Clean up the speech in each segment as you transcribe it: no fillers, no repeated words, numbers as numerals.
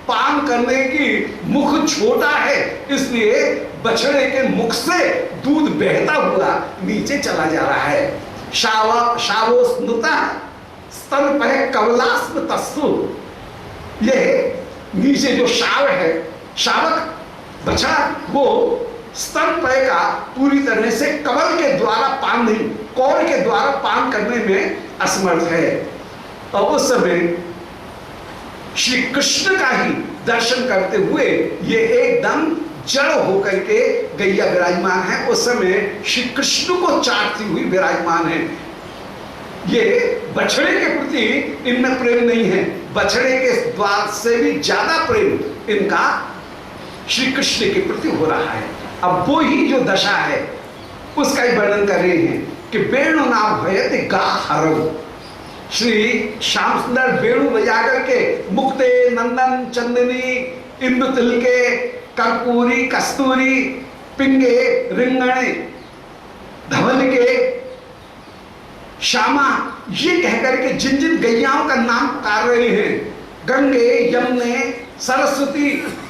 पान करने की मुख छोटा है, इसलिए बछड़े के मुख से दूध बहता हुआ नीचे चला जा रहा है। शावो स्नुता स्तन पर कवलास्म तस्तु, ये नीचे जो शाव है, शावक बछड़ा, वो स्तन पय का पूरी तरह से कवल के द्वारा पान नहीं, कौर के द्वारा पान करने में असमर्थ है। और उस समय श्री कृष्ण का ही दर्शन करते हुए ये एकदम जड़ होकर के गैया विराजमान है। उस समय श्री कृष्ण को चाटती हुई विराजमान है। ये बछड़े के प्रति इनमें प्रेम नहीं है, बछड़े के द्वार से भी ज्यादा प्रेम इनका श्री कृष्ण के प्रति हो रहा है। अब वो ही जो दशा है उसका ही वर्णन कर रहे हैं कि वेणु नाम भयते गा हरऊ। श्री श्याम सुंदर वेणु बजा करके मुक्ते नंदन चंदनी इंदु तिलके कर्पूरी कस्तूरी पिंगे रिंगणे धवल के श्यामा, ये कहकर के जिन जिन गैयाओं का नाम पुकार रहे हैं, गंगे यमुने सरस्वती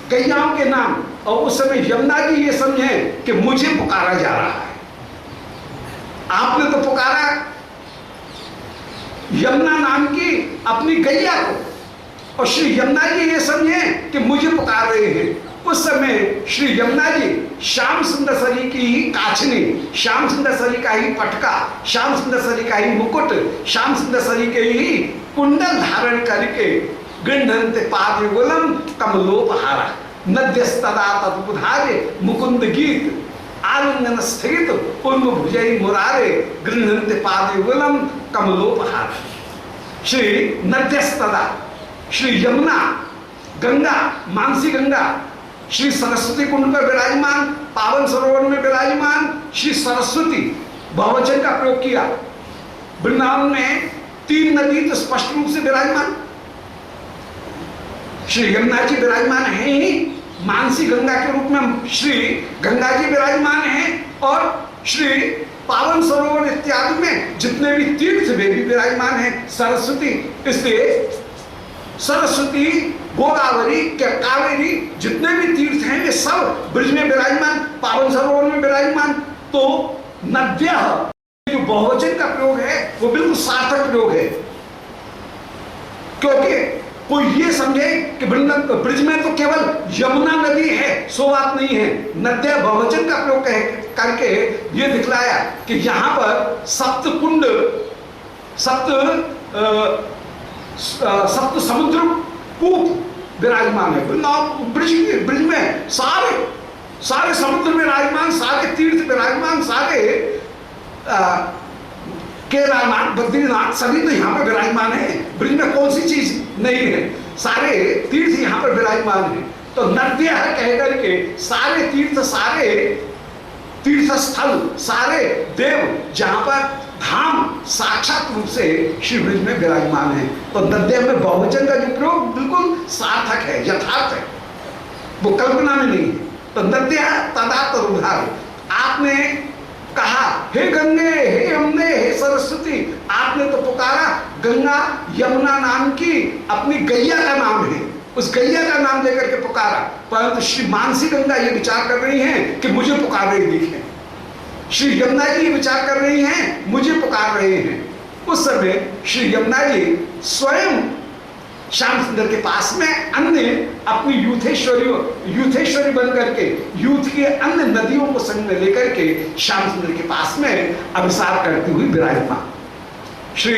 गैयाओं के नाम, और उस समय यमुना जी ये समझे कि मुझे पुकारा जा रहा है। आपने तो पुकारा यमुना नाम की अपनी गैया को, और श्री यमुना जी ये समझे कि मुझे पुकार रहे हैं। उस समय श्री यमुना जी श्याम सुंदर सरी की ही काछनी, श्याम सुंदर सरी का ही पटका, श्याम सुंदर सरी का ही मुकुट, श्याम सुंदर सरी के ही कुंडल धारण करके गृह्णन्ते पादयुगलम कमलोपहारा नद्यस्तदा तत्बुधारे मुकुंद गीत आलिंगन स्थित उन्म भुजई मुरारे गृह्णन्ते पादयुगलम कमलोपहारा। श्री नद्यस्तदा श्री यमुना, गंगा, मानसी गंगा, श्री सरस्वती कुंड पर विराजमान, पावन सरोवर में विराजमान श्री सरस्वती बहुवचन का प्रयोग किया। वृंदावन में 3 नदी तो स्पष्ट रूप से विराजमान, श्री यमुना जी विराजमान है ही, मानसी गंगा के रूप में श्री गंगा जी विराजमान है, और श्री पावन सरोवर इत्यादि में जितने भी तीर्थ वे भी विराजमान है सरस्वती। इसलिए सरस्वती, गोदावरी, कावेरी जितने भी तीर्थ हैं वे सब ब्रज में विराजमान, पावन सरोवर में विराजमान। तो नद्य जो बहुवचन का प्रयोग है वो बिल्कुल सार्थक प्रयोग है, क्योंकि कोई ये समझे कि ब्रज में तो केवल यमुना नदी है, सो बात नहीं है। नद्या बहुवचन का प्रयोग करके ये दिखलाया कि यहाँ पर सप्त कुंड, सप्त समुद्र कूप विराजमान है। ब्रज में सारे समुद्र विराजमान, सारे तीर्थ विराजमान, सारे केदारनाथ, बद्रीनाथ सभी तो यहाँ पर विराजमान है। ब्रज में कौन सी चीज नहीं है, सारे तीर्थ यहाँ पर विराजमान है। तो नद्य है कह करके सारे तीर्थ, सारे तीर्थ स्थल, सारे देव जहाँ पर धाम साक्षात रूप से श्री ब्रज में विराजमान है। तो नद्य में बहुवचन का जो प्रयोग बिल्कुल सार्थक है, यथार्थ है, वो कल्पना में नहीं है। तो नद्य तदा तरुधार, आपने कहा हे गंगे, हे यमुने, हे सरस्वती, आपने तो पुकारा गंगा यमुना नाम की अपनी गैया का नाम है, उस गैया का नाम लेकर के पुकारा। परंतु श्री मानसी गंगा ये विचार कर रही हैं कि मुझे पुकार रही दिखे, श्री यमुना जी विचार कर रही हैं मुझे पुकार रहे हैं। उस समय श्री यमुना जी स्वयं श्याम सुंदर के पास में अन्य अपनी यूथेश्वरी बन करके यूथ के अन्य नदियों को संग में लेकर के श्याम सुंदर के पास में अभिसार करती हुई विराजमान। श्री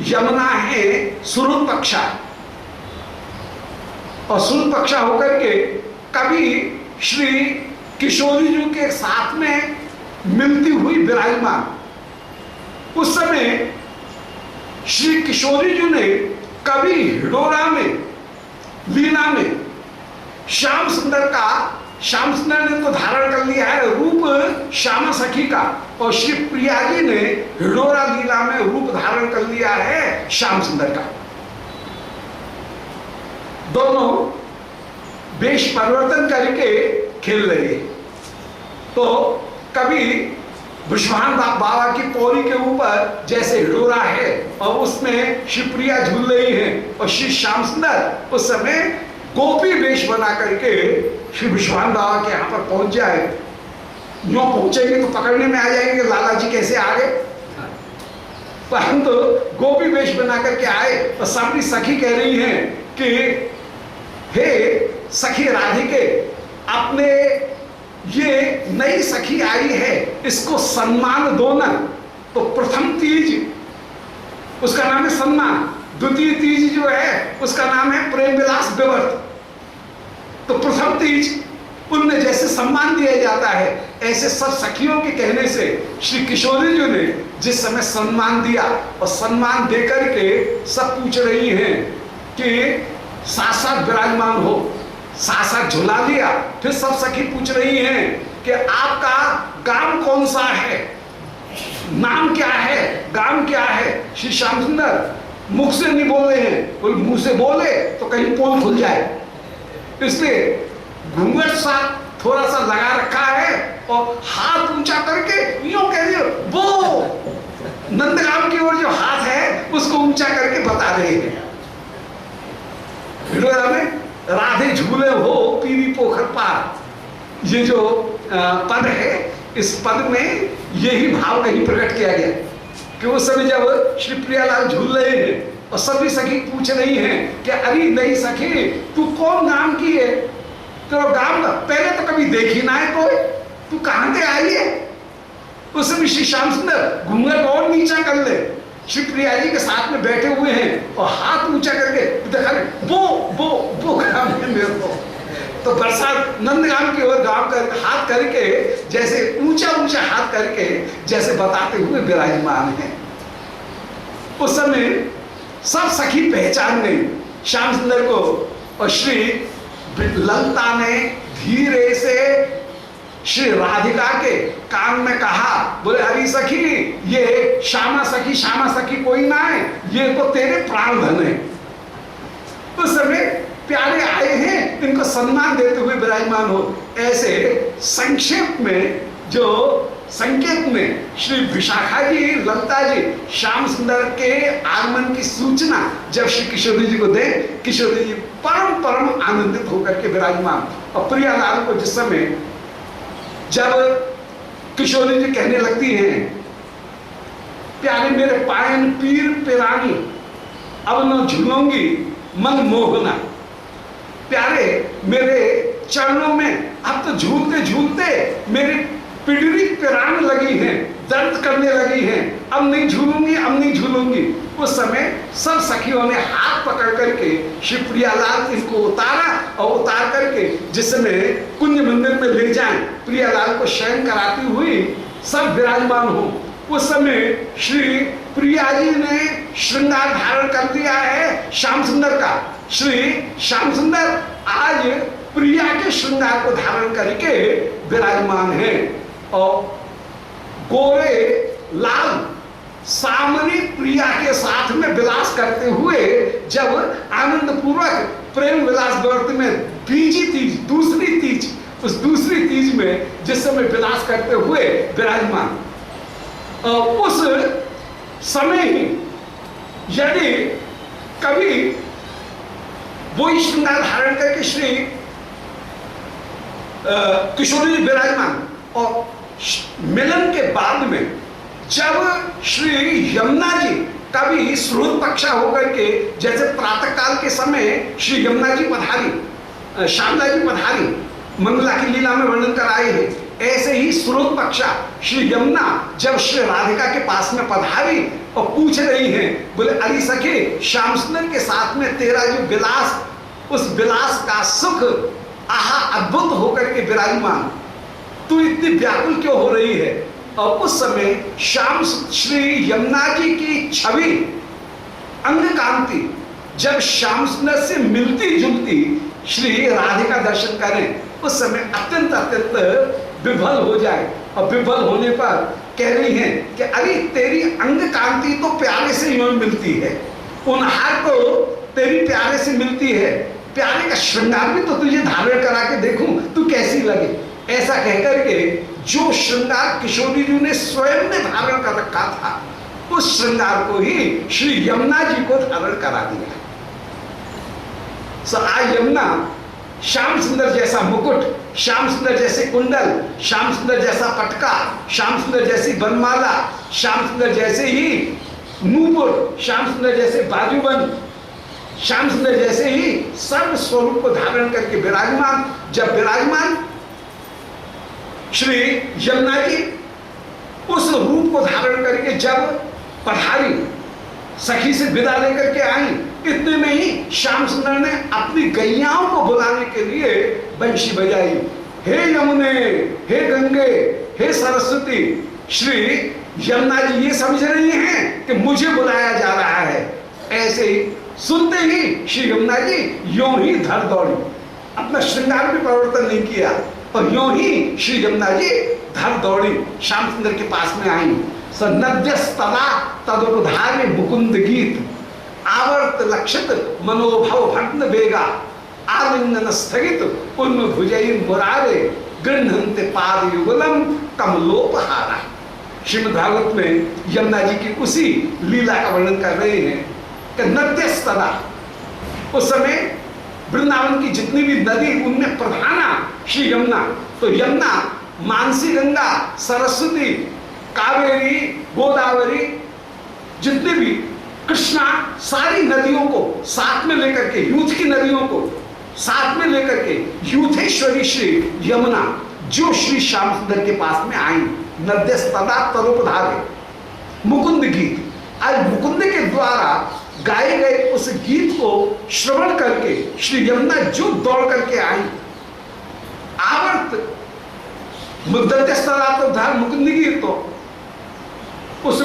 यमुना है सुरुत पक्षा, और सुरुत पक्षा होकर के कभी श्री किशोरी जी के साथ में मिलती हुई विराजमान। उस समय श्री किशोरी जी ने कभी हिडोरा में लीला में श्याम सुंदर ने तो धारण कर लिया है रूप श्यामा सखी का, और श्री प्रिया जी ने हिडोरा लीला में रूप धारण कर लिया है श्याम सुंदर का। दोनों वेश परिवर्तन करके खेल रहे। तो कभी विश्वान बाबा की पौड़ी के ऊपर जैसे हिडोरा है और उसमें शिवप्रिया झूल रही है, और श्री श्याम सुंदर उस समय गोपी वेश बना करके श्री विश्वान बाबा के यहाँ पर पहुंच जाए। यूं पहुंचेंगे तो पकड़ने में आ जाएंगे लाला जी कैसे आ गए, परंतु गोपी वेश बना करके आए तो सबकी सखी कह रही हैं कि हे सखी राधिके, अपने ये नई सखी आई है, इसको सम्मान दो ना। तो प्रथम तीज उसका नाम है सम्मान, द्वितीय तीज जो है उसका नाम है प्रेम विलास विवर्त। तो प्रथम तीज उनमें जैसे सम्मान दिया जाता है, ऐसे सब सखियों के कहने से श्री किशोरी जी ने जिस समय सम्मान दिया, और सम्मान देकर के सब पूछ रही हैं कि साथ साथ विराजमान हो, साथ साथ झुला लिया। फिर सब सखी पूछ रही हैं कि आपका गांव कौन सा है, नाम क्या है, गांव क्या है। श्री श्याम सुंदर मुख से नहीं बोल रहे हैं, बोले मुंह से बोले तो कहीं पोल खुल जाए, इसलिए घूंघट सा थोड़ा सा लगा रखा है और हाथ ऊंचा करके यूं कह रही वो नंदगाम की ओर जो हाथ है उसको ऊंचा करके बता रहे हैं। में राधे झूले हो पीरी पोखर पार, ये जो पद है, इस पद में यही भाव कहीं प्रकट किया गया कि उस समय जब श्री प्रियालाल झूल रहे हैं और सभी सखी पूछ रही हैं कि अरे नहीं सखी तू कौन नाम की है, तो गांव पहले तो कभी देखी ना है कोई, तू कहां से आई है। उस समय श्री श्याम सुंदर घूंघट और नीचा कर ले, श्री प्रिया जी के साथ में बैठे हुए हैं और हाथ ऊंचा करके देखा वो गांव है मेरे को। तो बरसात नंदगाम की ओर गांव कर हाथ करके जैसे ऊंचा ऊंचा हाथ करके जैसे बताते हुए विराजमान है। उस समय सब सखी पहचान गई श्याम सुंदर को, और श्री ललिता ने धीरे से श्री राधिका के कान में कहा, बोले हरी सखी ये श्यामा सखी कोई ना है, ये तो तेरे प्राण धन है। उस समय प्यारे आए हैं, इनको सम्मान देते हुए विराजमान हो। ऐसे संक्षेप में जो संकेत में श्री विशाखा जी ललिता जी श्याम सुंदर के आगमन की सूचना जब श्री किशोरी जी को दे, किशोरी जी परम परम आनंदित होकर के विराजमान। और प्रियालाल को जिस समय जब किशोरी जी कहने लगती हैं प्यारे मेरे पायन पीर पिरानी अब न झूलूंगी मन मोहना, प्यारे मेरे चरणों में अब तो झूलते झूलते मेरी पिडरी पिरान लगी है, दर्द करने लगी है, अब नहीं झूलूंगी। उस समय सब सखियों ने हाथ पकड़ करके श्री प्रियालाल इनको उतारा और उतार करके जिस समय कुंज मंदिर में ले जाएं, प्रियालाल को शयन कराती हुई सब विराजमान हो। उस समय श्री प्रिया जी ने श्रृंगार धारण कर दिया है श्याम सुंदर का। श्री श्याम सुंदर आज प्रिया के श्रृंगार को धारण करके विराजमान है, और गोरे लाल सामरी प्रिया के साथ में विलास करते हुए जब आनंद पूर्वक प्रेम विलास वर्त में तीजी तीज दूसरी तीज, उस दूसरी तीज में जिस समय विलास करते हुए विराजमान, उस समय ही यदि कभी वो श्रृंगार धारण करके श्री किशोरी जी विराजमान, और मिलन के बाद में जब श्री यमुना जी कभी स्रोत पक्षा होकर के जैसे प्रातः काल के समय श्री यमुना जी पधारी, श्यामला जी पधारी, मंगला की लीला में वर्णन कर आए हैं, ऐसे ही स्रोत पक्षा श्री यमुना जब श्री राधिका के पास में पधारी और पूछ रही हैं, बोले अरे सखे श्याम सुंदर के साथ में तेरा जो विलास, उस विलास का सुख आहा अद्भुत होकर के विराजमान, तू इतनी व्याकुल क्यों हो रही है। और उस समय श्याम श्री यमुना जी की छवि अंग कांति जब श्याम सुंदर से मिलती जुलती श्री राधिका दर्शन करें, उस समय अत्यंत अत्यंत विभल हो जाए, और विभल होने पर कह रही हैं कि अरे तेरी अंग कांति तो प्यारे से यूं मिलती है, उन्हार तो तेरी प्यारे से मिलती है, प्यारे का श्रृंगार भी तो तुझे धारण करा के देखूं तू कैसी लगे। ऐसा कहकर के जो श्रृंगार किशोरी जी ने स्वयं ने धारण कर रखा था, उस श्रृंगार को ही श्री यमुना जी को धारण करा दिया। स आ यमुना, श्याम सुंदर जैसा मुकुट, श्याम सुंदर जैसे कुंडल, श्याम सुंदर जैसा पटका, श्याम सुंदर जैसी बनमाला, श्याम सुंदर जैसे ही नूपुर, श्याम सुंदर जैसे बाजूबंद, श्याम सुंदर जैसे ही सर्व स्वरूप को धारण करके विराजमान। जब विराजमान श्री यमुना जी उस रूप को धारण करके जब पधारी, सखी से विदा लेकर के आई, इतने में ही श्याम सुंदर ने अपनी गैयाओं को बुलाने के लिए बंशी बजाई। हे यमुने, हे गंगे, हे सरस्वती। श्री यमुना जी ये समझ रही हैं कि मुझे बुलाया जा रहा है। ऐसे ही सुनते ही श्री यमुना जी यों ही धर दौड़ी, अपना श्रृंगार भी परिवर्तन नहीं किया और यों ही श्री यमुना जी धर दौड़ी श्याम सुंदर के पास में आई। सनद्यस्तदा तदुपधार्य मुकुंद गीत, आवर्त लक्षित मनोभव भग्न वेगा, आलिंगन स्थगित उन्म भुजैन मुरारे, गृह्णन्ते पाद युगलम कमलोपहारा। श्रीमद् भागवत में यमुना जी की उसी लीला का वर्णन कर रहे हैं कि नद्यस्तदा, उस समय वृंदावन की जितनी भी नदी उनमें प्रधाना श्री यमुना। तो यमुना, मानसी गंगा, सरस्वती, कावेरी, गोदावरी, जितने भी कृष्णा, सारी नदियों को साथ में लेकर के, यूथ की नदियों को साथ में लेकर के यूथेश्वरी श्री यमुना जो श्री श्याम सुंदर के पास में आई। नद्यस्तदा तदुपधारे मुकुंद गीत, आज मुकुंद के द्वारा गाए गए उस गीत को श्रवण करके श्री यमुना जो दौड़ करके आई। आवर्त मुद्दस्तदा मुकुंद गीत, तो उस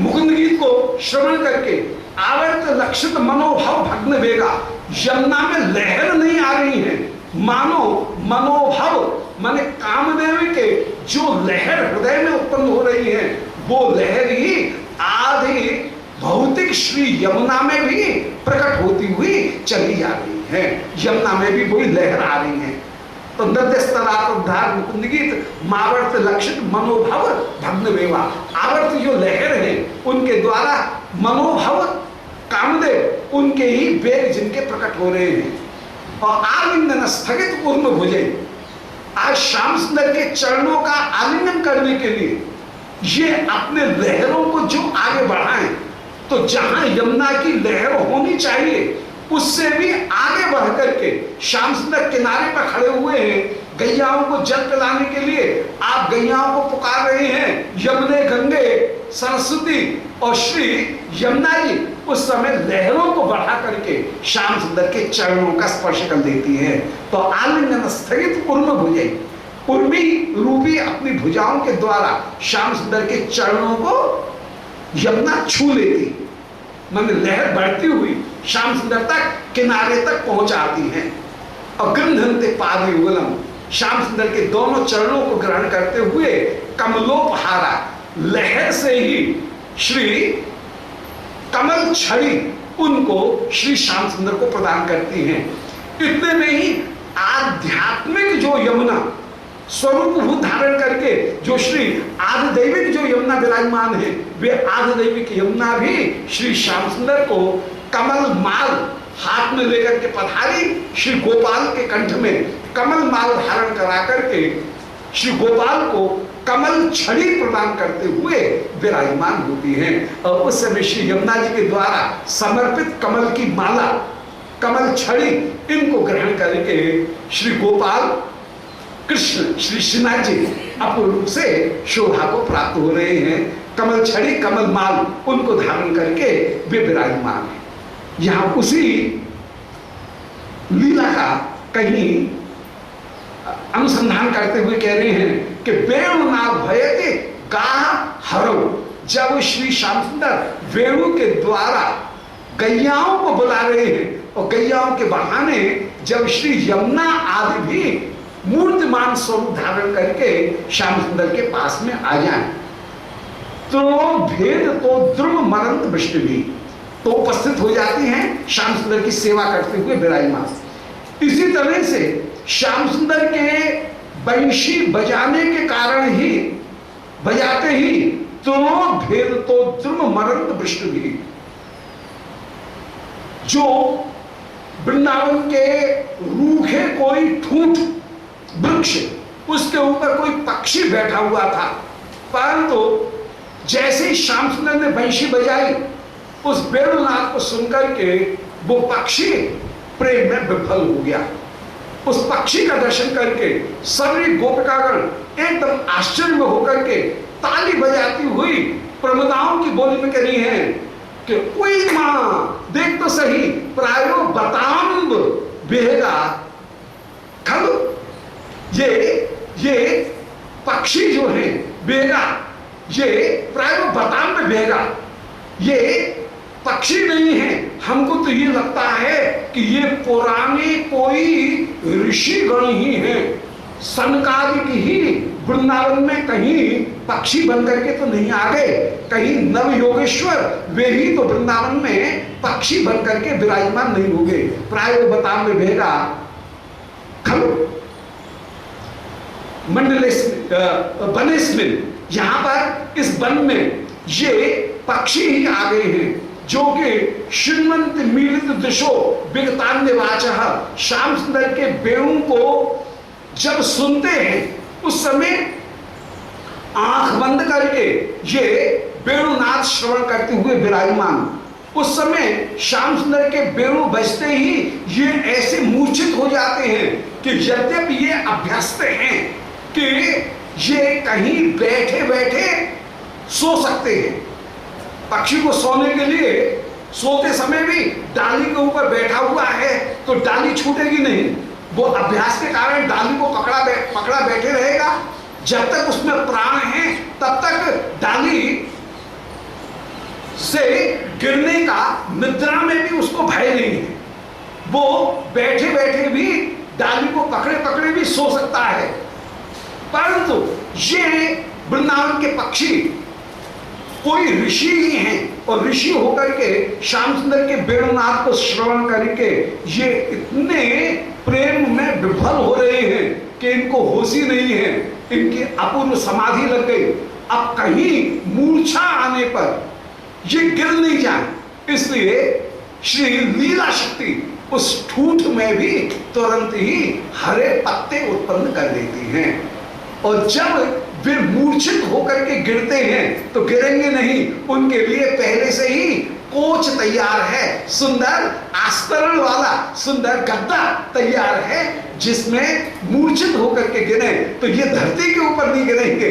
मुकुंद गीत को श्रवण करके आवर्त लक्षित मनोभाव भग्न वेगा, यमुना में लहर नहीं आ रही है, मानो मनोभाव माने कामदेव के जो लहर हृदय में उत्पन्न हो रही है वो लहर ही आधे भौतिक श्री यमुना में भी प्रकट होती हुई चली जा रही है। यमुना में भी वही लहर आ रही है। तो नद्यस्तदार मुकुंद गीत, मावर्त लक्षित मनोभव भग्न वेवा, आवर्त जो लहर है उनके द्वारा मनोभव कामदेव उनके ही वेग जिनके प्रकट हो रहे हैं। और आलिंगन स्थगित उर्म भुजे, आज श्याम सुंदर के चरणों का आलिंगन करने के लिए ये अपने लहरों को जो आगे बढ़ाएं, तो जहां यमुना की लहर होनी चाहिए उससे भी आगे बढ़ करके श्याम सुंदर किनारे पर खड़े हुए हैं। गैयाओं को जल पिलाने के लिए आप गैयाओं को पुकार रहे हैं, यमुने, गंगे, सरस्वती, और श्री यमुना जी उस समय लहरों को बढ़ा करके श्याम सुंदर के चरणों का स्पर्श कर देती है। तो आलिंगन स्थगित उर्म भुजै, उर्मी रूपी अपनी भुजाओं के द्वारा श्याम सुंदर के चरणों को यमुना छू लेती, माने लहर बढ़ती हुई श्याम सुंदर तक किनारे तक पहुंचाती है। और गृह्णन्ते पाद युगलम, श्याम सुंदर के दोनों चरणों को ग्रहण करते हुए कमलोपहारा, लहर से ही श्री कमल छड़ी उनको श्री श्याम सुंदर को प्रदान करती हैं। इतने में ही आध्यात्मिक जो यमुना स्वरूप भूत धारण करके जो श्री आदिदैविक जो यमुना विराजमान है, वे आदिदैविक यमुना भी श्री श्याम सुंदर को कमल माल हाथ में लेकर के पधारी। श्री गोपाल के कंठ में कमल माल धारण करा करके श्री गोपाल को कमल छड़ी प्रदान करते हुए विराजमान होती हैं। और उस समय श्री यमुना जी के द्वारा समर्पित कमल की माला, कमल छड़ी, इनको ग्रहण करके श्री गोपाल कृष्ण श्री श्रीनाथ जी अपूर्ण रूप से शोभा को प्राप्त हो रहे हैं। कमल छड़ी, कमल माल, उनको धारण करके वे विराजमान है। यहां उसी लीला का कहीं अनुसंधान करते हुए कह रहे हैं कि वेणु नाग भयते गा हरो, जब श्री श्याम सुंदर वेणु के द्वारा गैयाओं को बुला रहे हैं और गैयाओं के बहाने जब श्री यमुना आदि भी मूर्तिमान स्वरूप धारण करके श्याम सुंदर के पास में आ जाएं, तो भेद तो ध्रुव मरंत वृष्टि भी तो उपस्थित हो जाती हैं श्याम सुंदर की सेवा करते हुए विराजमान। इसी तरह से श्याम सुंदर के बंशी बजाने के कारण ही, बजाते ही तो भेद तो ध्रुव मरंत वृष्टि भी, जो वृंदावन के रूखे कोई ठूंठ वृक्ष, उसके ऊपर कोई पक्षी बैठा हुआ था, परंतु जैसे ही श्याम सुंदर ने बंशी बजाई, उस वेणुनाद को सुनकर के वो पक्षी प्रेम में विफल हो गया। उस पक्षी का दर्शन करके सभी गोपिकागण एकदम आश्चर्य में होकर के ताली बजाती हुई प्रमदाओं की बोली में कह रही है कि कोई मां देख तो सही, प्रायो बताम्ब बेगा खल। ये पक्षी जो है बेगा, ये प्रायो बताम्ब बेगा, ये पक्षी नहीं है। हमको तो ये लगता है कि ये पुराने कोई ऋषि गण ही हैं, सनकादिक ही वृंदावन में कहीं पक्षी बन करके तो नहीं आ गए, कहीं नव योगेश्वर वे ही तो वृंदावन में पक्षी बन करके विराजमान नहीं हो गए। प्राय बता में भेगा खल बनेस्मिन, यहां पर इस वन में ये पक्षी ही आ गए हैं जो कि श्रीमंत मीलित दिशो विगतान्यवाचः, श्याम सुंदर के वेणु को जब सुनते हैं उस समय आंख बंद करके ये वेणुनाद श्रवण करते हुए विराजमान। उस समय श्याम सुंदर के वेणु बजते ही ये ऐसे मूर्छित हो जाते हैं कि यद्यपि ये अभ्यस्त हैं कि ये कहीं बैठे बैठे सो सकते हैं। पक्षी को सोने के लिए सोते समय भी डाली के ऊपर बैठा हुआ है तो डाली छूटेगी नहीं, वो अभ्यास के कारण डाली को पकड़ा बैठे रहेगा। जब तक उसमें प्राण है तब तक डाली से गिरने का निद्रा में भी उसको भय नहीं है, वो बैठे बैठे भी डाली को पकड़े पकड़े भी सो सकता है। परंतु ये वृंदावन के पक्षी कोई ऋषि ही हैं और ऋषि होकर के श्याम सुंदर के वेणुनाद को श्रवण करके ये इतने प्रेम में विफल हो रहे हैं कि इनको होश ही नहीं है, इनकी अपूर्व समाधि लग गई। अब कहीं मूर्छा आने पर ये गिर नहीं जाए, इसलिए श्री लीला शक्ति उस ठूठ में भी तुरंत ही हरे पत्ते उत्पन्न कर देती हैं। और जब वे मूर्छित होकर के गिरते हैं तो गिरेंगे नहीं, उनके लिए पहले से ही कोच तैयार है, सुंदर आस्तरण वाला सुंदर गद्दा तैयार है, जिसमें मूर्छित होकर के गिरे तो ये धरती के ऊपर नहीं गिरेंगे।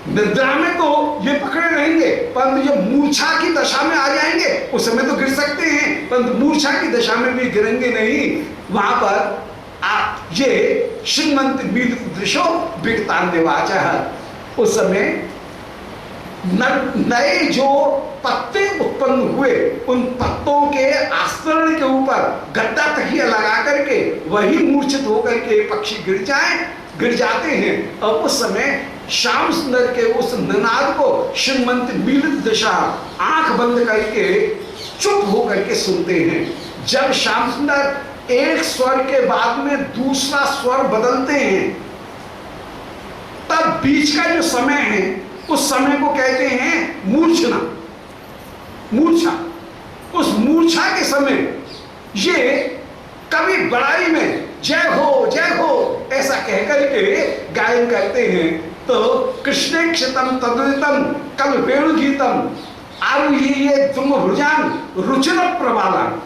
निद्रा में तो ये पकड़े रहेंगे, परंतु जब मूर्छा की दशा में आ जाएंगे उस समय तो गिर सकते हैं, परंतु मूर्छा की दशा में भी गिरेंगे नहीं। वहां पर आप ये श्रीमंत मीलित दृशो विगतान्यवाचः, उस समय नए जो पत्ते उत्पन्न हुए उन पत्तों के आस्तरण के ऊपर गद्दा तकिया लगा करके वही मूर्छित होकर के पक्षी गिर जाते हैं। और उस समय श्याम सुंदर के उस निनाद को श्रीमंत मीलित दशा आंख बंद करके चुप होकर के सुनते हैं। जब श्याम सुंदर एक स्वर के बाद में दूसरा स्वर बदलते हैं तब बीच का जो समय है उस समय को कहते हैं मूर्छना, मूर्छा। उस मूर्छा के समय ये कभी बड़ाई में जय हो ऐसा कहकर के गायन करते हैं। तो कृष्णेक्षितम तद्वितम कल वेणु गीतम आरुही ये तुम भुजान रुचिर प्रबालन,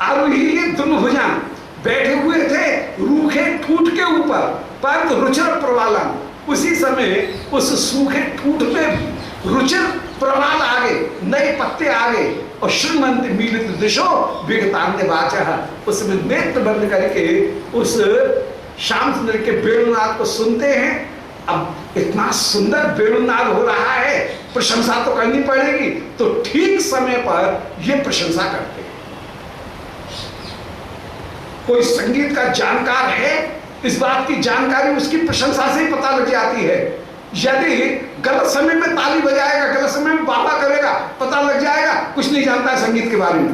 आरुही ये तुम भुजान बैठे हुए थे रूखे ठूठ के ऊपर, परंतु रुचिर प्रबालन, उसी समय उस सूखे ठूठ में रुचिर प्रवाल आ गए, नए पत्ते आ गए। और श्रीमंत मीलित दिशो विगतान्यवाचः, उसमें नेत्र बंद करके उस श्याम सुंदर के वेणुनाद को सुनते हैं। अब इतना सुंदर वेणुनाद हो रहा है, प्रशंसा तो करनी पड़ेगी, तो ठीक समय पर ये प्रशंसा करते हैं। कोई संगीत का जानकार है, इस बात की जानकारी उसकी प्रशंसा से ही पता लग जाती है। यदि गलत समय में ताली बजाएगा, गलत समय में बाबा करेगा, पता लग जाएगा कुछ नहीं जानता है संगीत के बारे में।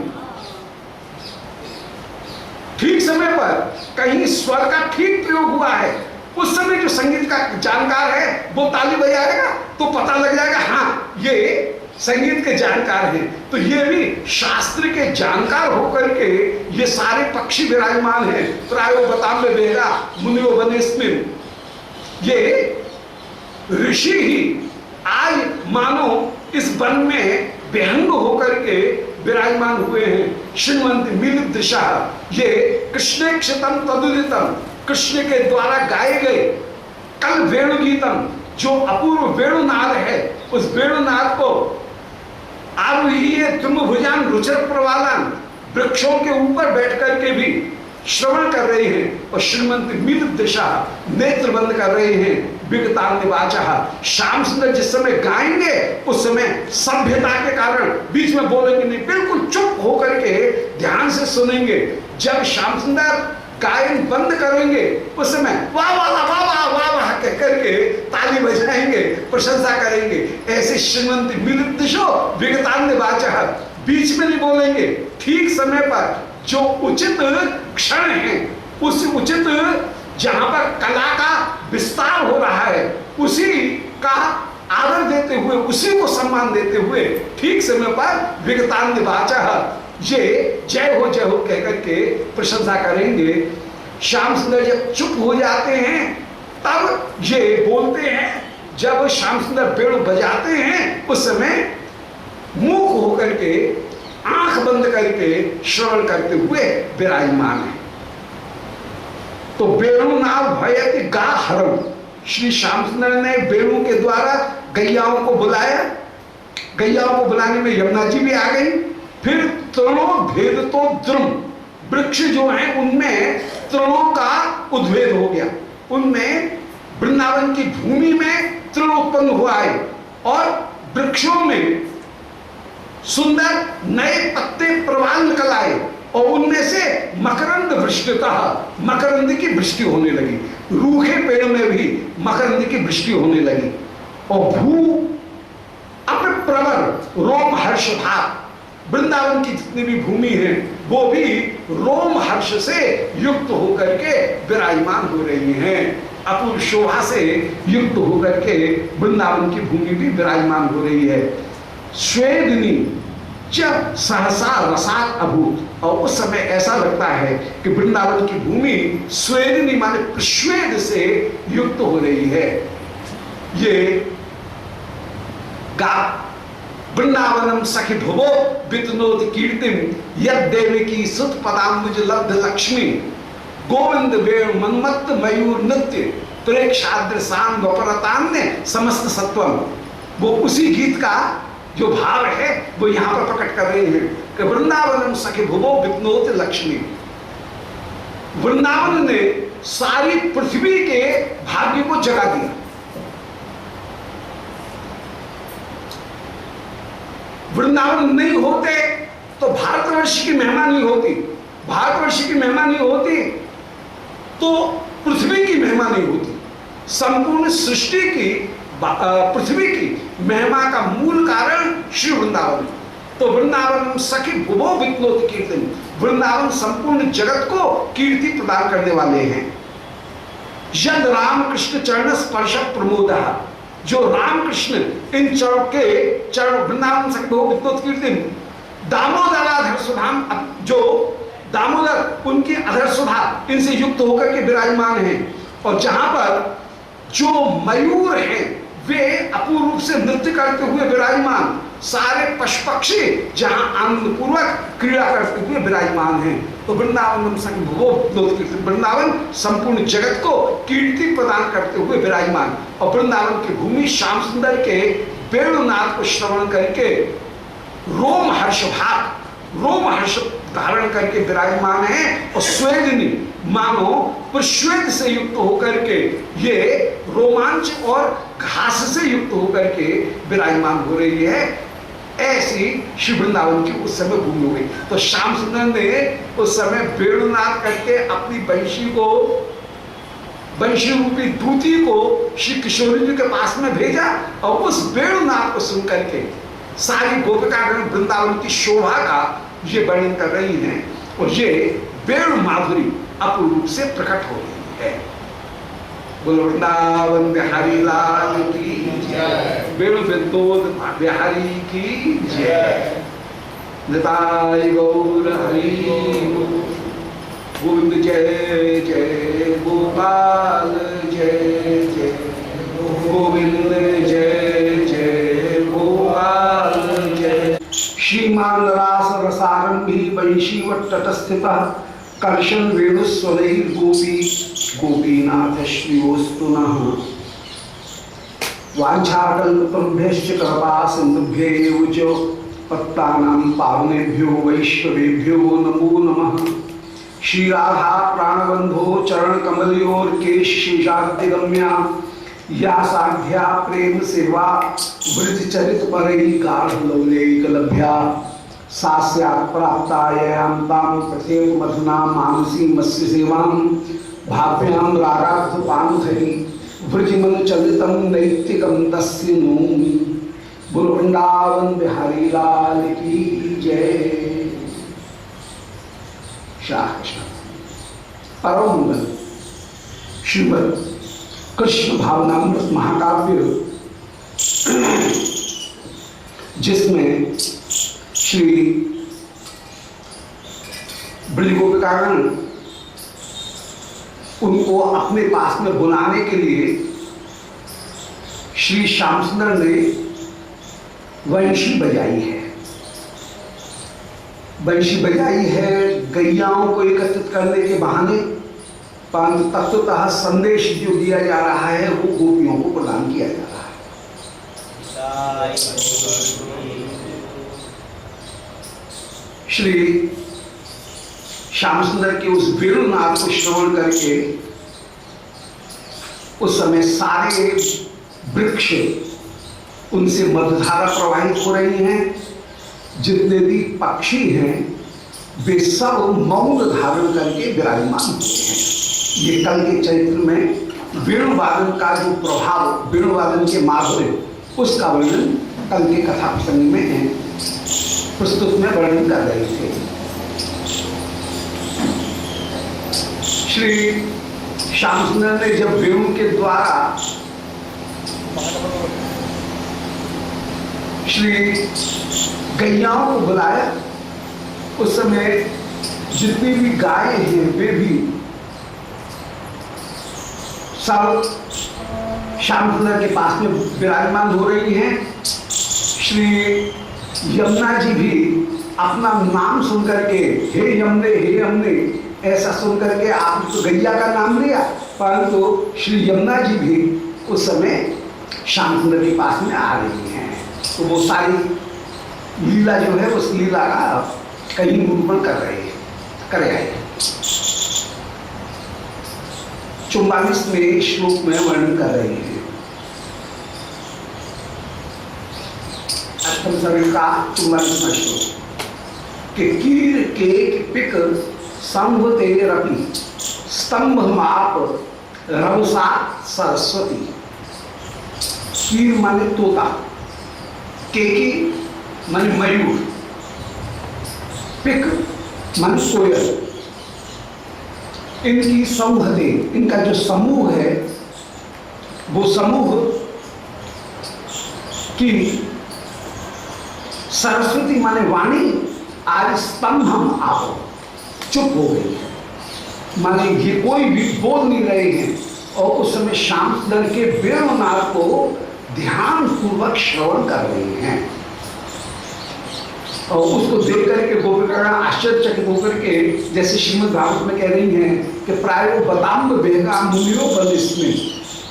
ठीक समय पर कहीं स्वर का ठीक प्रयोग हुआ है, उस समय जो संगीत का जानकार है वो ताली बजाएगा तो पता लग जाएगा हाँ ये संगीत के जानकार हैं, तो ये भी शास्त्र के जानकार होकर के ये सारे पक्षी विराजमान हैं। प्रायो बताम में बेगा मुनियो बनेस्मिन, ये ऋषि ही आज मानो इस वन में विहंग होकर के विराजमान हुए हैं। श्रीमंत मिलित दिशा, ये कृष्ण क्षतम तदुदितम, कृष्ण के द्वारा गाए गए कल वेणुगीतम, जो अपूर्व वेणुनाद है, उस वेणुनाद को आरुह्य तुंगभुजान रुचिर प्रवालन, वृक्षों के ऊपर बैठ करके भी श्रवण कर रहे हैं। और श्रीमंत मिलित दिशा, नेत्र बंद कर रहे हैं। विगतान निवाचा, श्याम सुंदर जिस समय गाएंगे उस समय सभ्यता के कारण बीच में बोलेंगे नहीं, बिल्कुल चुप होकर के ध्यान से सुनेंगे। जब श्याम सुंदर गायन बंद करेंगे उस समय वाह वाह वाह वाह वाह वाह कह करके ताली बजाएंगे, प्रशंसा करेंगे। ऐसे श्रीमंत मिलित दिशो विगतान निवाचा, बीच में नहीं बोलेंगे, ठीक समय पर जो उचित क्षण है, उस उचित जहां पर कला का विस्तार हो रहा है, उसी का आदर देते हुए, उसी को सम्मान देते हुए ठीक समय पर विगतान निवाचा, ये जय हो कह करके प्रशंसा करेंगे। श्याम सुंदर जब चुप हो जाते हैं तब ये बोलते हैं। जब श्याम सुंदर वेणु बजाते हैं उस समय मूक होकर के आंख बंद करके श्रवण करते हुए विराजमान है। तो वेणुनाद भयति गा हरम, श्री श्याम सुंदर ने वेणु के द्वारा गैयाओं को बुलाया। गैयाओं को बुलाने में यमुना जी भी आ गई। फिर तृणों भेद तो द्रुम, वृक्ष जो है उनमें तृणों का उद्भेद हो गया। उनमें वृंदावन की भूमि में तृण उत्पन्न हुआ है और वृक्षों में सुंदर नए पत्ते प्रवाल निकल आए और उनमें से मकरंद वृष्टिता, मकरंद की वृष्टि होने लगी। रूखे पेड़ में भी मकरंद की वृष्टि होने लगी। और भू अप्रवर रोम हर्ष भाव, वृंदावन की जितनी भी भूमि है वो भी रोम हर्ष से युक्त होकर के विराजमान हो रही हैं। अपूर्व शोभा से युक्त होकर के वृंदावन की भूमि भी विराजमान हो रही है। स्वेदिनी जब सहसा रसात अभूत, और उस समय ऐसा लगता है कि वृंदावन की भूमि स्वेदिनी माने प्रश्वेद से युक्त हो रही है। ये गा वृंदावनम सखी भुवो वितनोद कीर्तिम यद देवकी सुत पदाम्बुज लब्ध लक्ष्मी गोविंद वेणु मनमत्त मयूर नृत्य प्रेक्षाद्र सांग वपरतान्य समस्त सत्वम। वो उसी गीत का जो भाव है वो यहां पर प्रकट कर रहे हैं कि वृंदावनम सखी भुवो वितनोद लक्ष्मी, वृंदावन ने सारी पृथ्वी के भाग्य को जगा दिया। वृंदावन नहीं होते तो भारतवर्ष की महिमा नहीं होती, भारतवर्ष की महिमा नहीं होती तो पृथ्वी की महिमा नहीं होती। संपूर्ण सृष्टि की, पृथ्वी की महिमा का मूल कारण श्री वृंदावन। तो वृंदावन सखी भुवो वितनोद कीर्तन, वृंदावन संपूर्ण जगत को कीर्ति प्रदान करने वाले हैं। यद राम कृष्ण चरण स्पर्श प्रमोद, जो राम कृष्ण इन चरण के चरण वृंदावन सखी भुवो वितनोद कीर्तन, दामोदर अधर सुधाम, जो दामोदर उनकी अधर सुधा इनसे युक्त होकर के विराजमान हैं। और जहां पर जो मयूर हैं वे अपूर्व रूप से नृत्य करते हुए विराजमान, सारे पशु पक्षी जहां आनंद पूर्वक क्रीड़ा करते हुए विराजमान हैं। तो वृंदावन वृंदावन संपूर्ण जगत को कीर्ति प्रदान करते हुए विराजमान। और वृंदावन की भूमि श्याम सुंदर के वेणुनाद को श्रवण करके रोम हर्ष भाग, रोम हर्ष धारण करके विराजमान है। और स्वेदिनी मानो प्रश्वेद से युक्त होकर के ये रोमांच और घास से युक्त होकर के विराजमान हो रही है। ऐसी श्री वृंदावन की उस समय भूमि हो गई। तो श्याम सुंदर ने उस समय वेणुनाद करके अपनी बंशी को, बंशी रूपी दूती को श्री किशोरी जी के पास में भेजा और उस वेणुनाद को सुन करके सारी गोपिकागण वृंदावन की शोभा का ये वर्णन कर रही हैं। और ये वेणु माधुरी अपूर्व रूप से प्रकट हो रही है। बोलो वृंदावन बिहारी लाल की जय, वेणु विद्योत बिहारी की जय, निताय गौर हरि गोविंद जय जय गोपाल जय जय गोविंद जय जय गोपाल जय। श्रीमान रास रसारंभी वंशीवट तटस्थितः कर्षण वेणुस्वरैः गोपी गोपीनाथ श्रीयोस्तु नः। वाञ्छाकल्पतरुभ्यश्च कृपा सिन्धुभ्यैव च पत्तानां पावनेभ्यो वैष्णवेभ्यो नमो नमः। श्री राधा प्राणबंधो चरण कमलियोर केश शेषाद्यगम्या या साध्या प्रेम सेवा वृज चरित परई गाढ़ लौलेकलभ्या सास्यात् प्राप्तायां तां प्रत्येक मधुना मानसी मत्स्य सेवां भाव्यां रागार्थ पानुधरी वृजिमन चलितम नैतिकम तस्य नौमि। बोलो वृंदावन बिहारी लाल की जय। कृष्ण परम मंगल श्रीमद कृष्ण भावनामृत महाकाव्य, जिसमें श्री ब्रजगोपिकागण उनको अपने पास में बुलाने के लिए श्री श्याम सुंदर ने वंशी बजाई है। वंशी बजाई है गैयाओं को एकत्रित करने के बहाने, परंतु तत्वतः संदेश जो दिया जा रहा है वो गोपियों को प्रदान किया जा रहा है। श्री श्याम सुंदर के उस वेणुनाद को श्रवण करके उस समय सारे वृक्ष उनसे मधुधारा प्रवाहित हो रही हैं। जितने भी पक्षी हैं वे सब मौन धारण करके विराजमान हुए हैं। ये कल के चरित्र में वेणुवादन का जो प्रभाव, वेणुवादन के माधुर्य, उसका वर्णन कल के कथा प्रसंग में प्रस्तुत में वर्णन कर रहे थे। श्री श्याम सुंदर ने जब वेणु के द्वारा श्री गैयाओं को बुलाया, उस समय जितनी भी गायें हैं वे भी सब श्याम सुंदर के पास में विराजमान हो रही हैं। श्री यमुना जी भी अपना नाम सुनकर के हे यमुने ऐसा सुनकर के आपने तो गैया का नाम लिया, परंतु श्री यमुना जी भी उस समय श्याम सुंदर के पास में आ रही हैं। तो वो सारी लीला जो है उस लीला का कहीं निरूपण कर रहे हैं। 44वें श्लोक में वर्णन कर रहे हैं। अष्टम सर्ग का 44वां श्लोक कि कीर के पिक संभते रपि स्तंभ माप रवसा सरस्वती। कीर माने तोता, केकी माने मयूर, पिक माने कोयल। इनकी संभते, इनका जो समूह है वो समूह की सरस्वती माने वाणी आज स्तंभ हम आओ चुप हो गई है, माने ये कोई भी बोल नहीं रहे हैं। और उस समय श्याम सुंदर के वेणुनाद को ध्यान पूर्वक श्रवण कर रहे हैं। और उसको देख करके गोपिकागण आश्चर्यचकित होकर के, जैसे श्रीमद् भागवत में कह रही हैं कि प्रायो बताम्ब बेगा मुनियो बनिस्मिन,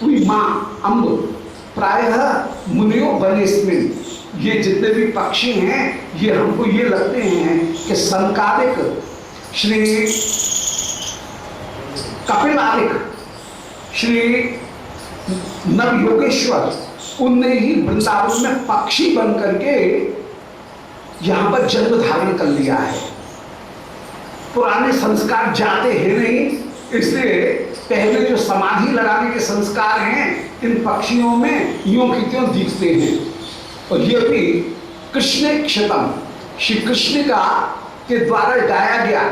हुई माँ अम्ब प्रायः मुनियो बनिस्मिन। ये जितने भी पक्षी हैं ये हमको ये लगते हैं कि संकालिक श्री कपिलादिक श्री नव योगेश्वर उनने ही वृंदावन में पक्षी बन करके यहाँ पर जन्म धारण कर लिया है। पुराने संस्कार जाते हैं नहीं, इसलिए पहले जो समाधि लगाने के संस्कार हैं इन पक्षियों में यों की त्यों दिखते हैं। और ये भी कृष्ण क्षतम, श्री कृष्ण का के द्वारा गाया गया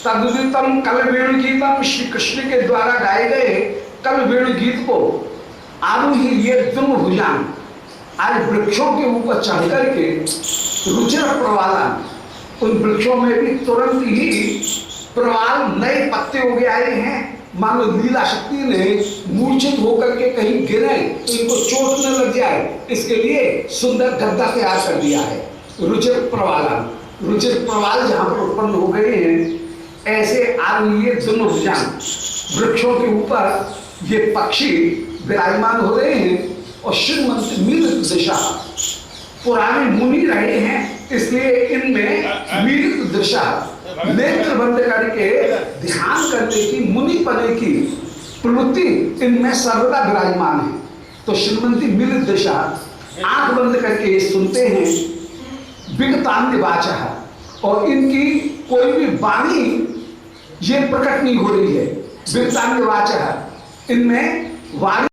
तदुदितम कल वेणु गीतम, श्री कृष्ण के द्वारा गाए गए कल वेणु गीत को आरुही ये दुम भुजान, आज वृक्षों के ऊपर चढ़ करके रुचिर प्रवाला, उन वृक्षों में भी तुरंत ही प्रवाल नए पत्ते उगे आए हैं, मानो लीला शक्ति ने मूर्छित होकर के कहीं गिरे तो इनको चोट न लग जाए, इसके लिए सुंदर गद्दा तैयार कर दिया है। रुचिर प्रवाला, रुचिर प्रवाल जहां पर उत्पन्न हो गए हैं, ऐसे आरुह्य दुर्भुजान, वृक्षों के ऊपर ये पक्षी विराजमान हो रहे हैं। और श्रीमंत मीलित दिशा, पुराने मुनि रहे हैं, इसलिए इनमें मीलित दिशा, नेत्र बंद करके ध्यान करने की, मुनि पने की प्रवृत्ति इनमें सर्वदा विराजमान है। तो श्रीमंती मीलित दिशा, आंख बंद करके सुनते हैं, विगतान्य वाचा, और इनकी कोई भी वाणी ये प्रकट नहीं हो रही है। विगतान्य वाचा, इनमें वाणी